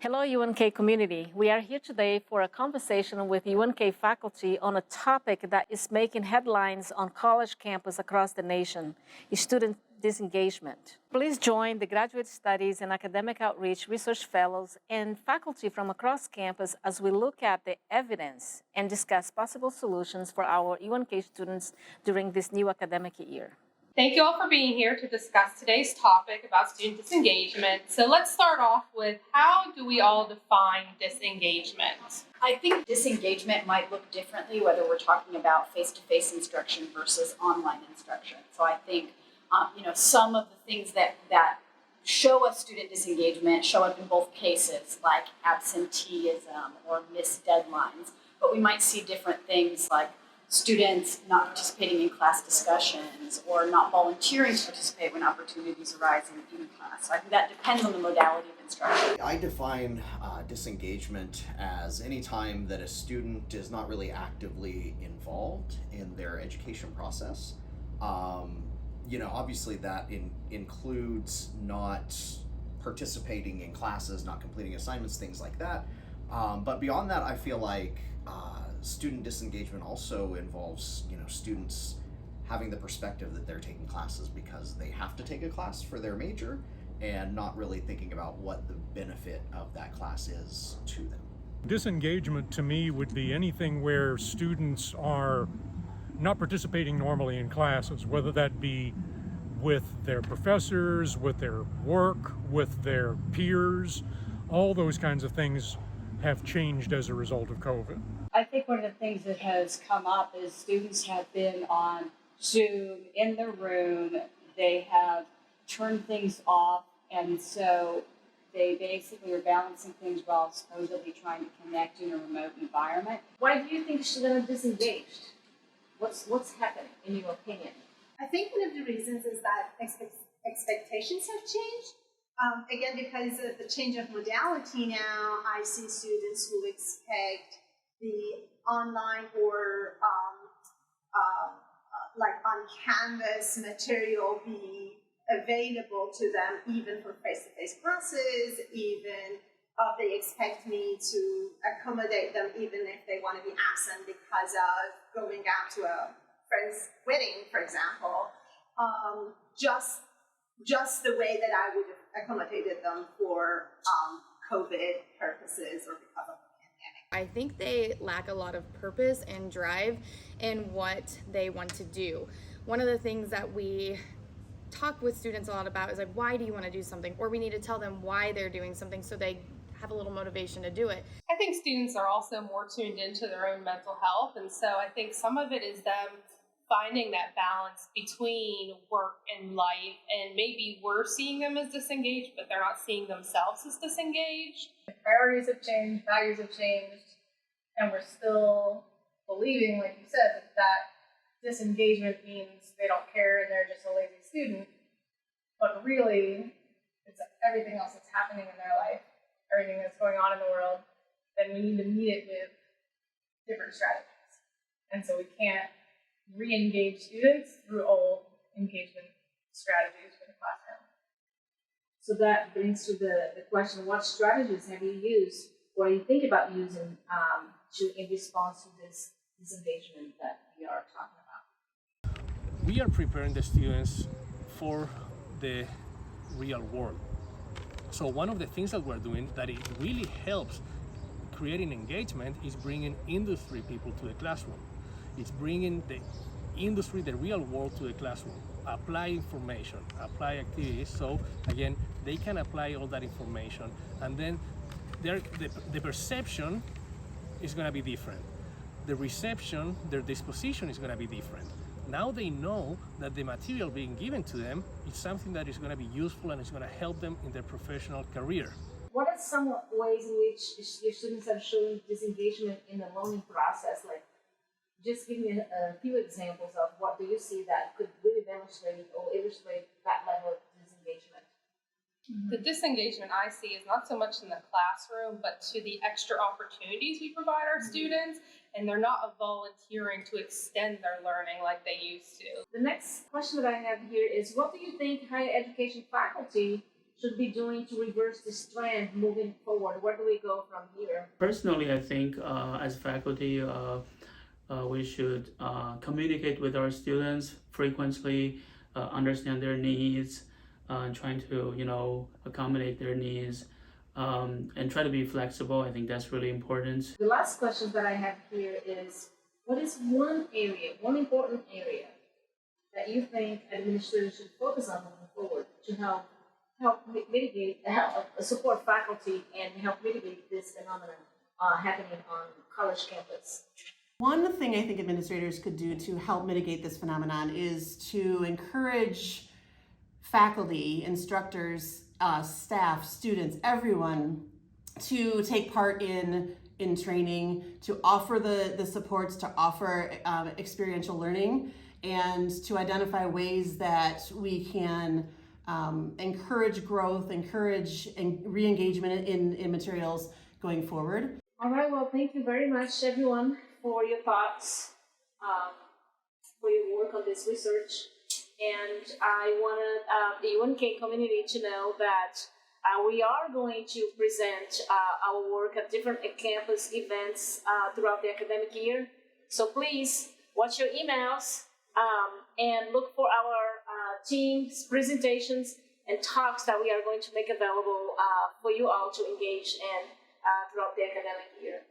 Hello, UNK community. We are here today for a conversation with UNK faculty on a topic that is making headlines on college campus across the nation, student disengagement. Please join the Graduate Studies and Academic Outreach Research Fellows and faculty from across campus as we look at the evidence and discuss possible solutions for our UNK students during this new academic year. Thank you all for being here to discuss today's topic about student disengagement. So let's start off with, how do we all define disengagement? I think disengagement might look differently whether we're talking about face-to-face instruction versus online instruction. So I think some of the things that show us student disengagement show up in both cases, like absenteeism or missed deadlines. But we might see different things like students not participating in class discussions or not volunteering to participate when opportunities arise in class. So I think that depends on the modality of instruction. I define disengagement as any time that a student is not really actively involved in their education process. Obviously that includes not participating in classes, not completing assignments, things like that. But beyond that, I feel like student disengagement also involves, students having the perspective that they're taking classes because they have to take a class for their major and not really thinking about what the benefit of that class is to them. Disengagement to me would be anything where students are not participating normally in classes, whether that be with their professors, with their work, with their peers. All those kinds of things have changed as a result of COVID. I think one of the things that has come up is students have been on Zoom in their room, they have turned things off, and so they basically are balancing things while supposedly trying to connect in a remote environment. Why do you think students are disengaged? What's happening, in your opinion? I think one of the reasons is that expectations have changed. Again, because of the change of modality now, I see students who expect the online or like on Canvas material be available to them even for face-to-face classes, even they expect me to accommodate them even if they want to be absent because of going out to a friend's wedding, for example, just the way that I would have accommodated them for COVID purposes or because of the pandemic. I think they lack a lot of purpose and drive in what they want to do. One of the things that we talk with students a lot about is like, why do you want to do something? Or we need to tell them why they're doing something so they have a little motivation to do it. I think students are also more tuned into their own mental health, and so I think some of it is them finding that balance between work and life, and maybe we're seeing them as disengaged, but they're not seeing themselves as disengaged. Priorities have changed, values have changed, and we're still believing, like you said, that disengagement means they don't care and they're just a lazy student, but really, it's everything else that's happening in their life, everything that's going on in the world, then we need to meet it with different strategies. And so we can't re-engage students through old engagement strategies for the classroom. So that brings to the question, what strategies have you used or you think about using in response to this disengagement that we are talking about? We are preparing the students for the real world. So one of the things that we're doing that it really helps creating engagement is bringing industry people to the classroom. It's bringing the industry, the real world to the classroom. Apply information, apply activities, so again, they can apply all that information, and then the perception is going to be different. The reception, their disposition is going to be different. Now they know that the material being given to them is something that is going to be useful and is going to help them in their professional career. What are some ways in which your students are showing disengagement in the learning process? Like, just give me a few examples of what do you see that could really demonstrate or illustrate that level of disengagement. The disengagement I see is not so much in the classroom, but to the extra opportunities we provide our students, and they're not volunteering to extend their learning like they used to. The next question that I have here is, what do you think higher education faculty should be doing to reverse this trend moving forward? Where do we go from here? Personally, I think as faculty, we should communicate with our students frequently, understand their needs, trying to accommodate their needs, and try to be flexible. I think that's really important. The last question that I have here is, what is one important area that you think administrators should focus on moving forward to help support faculty and help mitigate this phenomenon happening on college campus? One thing I think administrators could do to help mitigate this phenomenon is to encourage faculty, instructors, staff, students, everyone to take part in training, to offer the supports, to offer experiential learning, and to identify ways that we can encourage growth, encourage re-engagement in materials going forward. All right, well, thank you very much, everyone, for your thoughts, for your work on this research. And I wanted the UNK community to know that we are going to present our work at different campus events throughout the academic year. So please watch your emails and look for our team's presentations and talks that we are going to make available for you all to engage in throughout the academic year.